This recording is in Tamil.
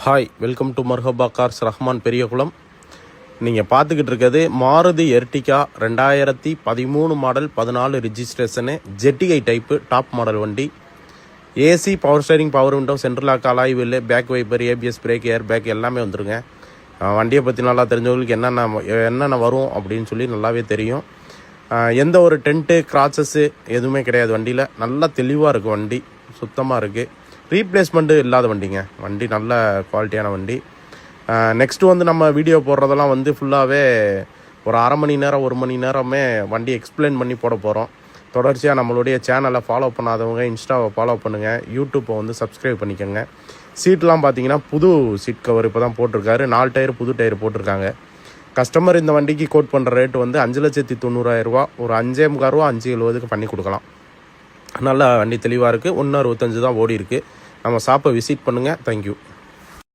Hi, welcome to Marhaba cars, Rahman Periyakulam. நீங்கள் பார்த்துக்கிட்டு இருக்கிறது மாருதி எர்டிகா 2013 மாடல் 14 ரிஜிஸ்ட்ரேஷனு ஜெட்டிஐ டைப்பு டாப் மாடல் வண்டி. AC, power steering, power window, central lock, alloy wheel, back wiper, ABS brake, air bag எல்லாமே வந்துருங்க. வண்டியை பற்றி நல்லா தெரிஞ்சவங்களுக்கு என்னென்ன வரும் அப்படின்னு சொல்லி நல்லாவே தெரியும். எந்த ஒரு டென்ட்டு கிராச்சஸ்ஸு எதுவுமே கிடையாது வண்டியில். நல்லா தெளிவாக இருக்குது வண்டி, சுத்தமாக இருக்குது. ரீப்ளேஸ்மெண்ட்டு இல்லாத வண்டிங்க. வண்டி நல்ல குவாலிட்டியான வண்டி. நெக்ஸ்ட்டு நம்ம வீடியோ போடுறதெல்லாம் ஃபுல்லாகவே ஒரு அரை மணி நேரம் 1 மணி நேரமே வண்டி எக்ஸ்பிளைன் பண்ணி போட போகிறோம். தொடர்ச்சியாக நம்மளுடைய சேனலை ஃபாலோ பண்ணாதவங்க இன்ஸ்டாவை ஃபாலோ பண்ணுங்கள், யூடியூப்பை சப்ஸ்கிரைப் பண்ணிக்கோங்க. சீட்லாம் பார்த்தீங்கன்னா புது சீட் கவர் இப்போ தான் போட்டிருக்காரு. 4 டயர் புது டயர் போட்டிருக்காங்க. கஸ்டமர் இந்த வண்டிக்கு கோட் பண்ணுற ரேட்டு 5,90,000 ஒரு 5,25,000 5,70,000 பண்ணி கொடுக்கலாம். நல்லா வண்டி தெளிவாக இருக்குது. 165 தான் ஓடி இருக்குது. நம்ம ஷாப்பை விசிட் பண்ணுங்கள். தேங்க்யூ.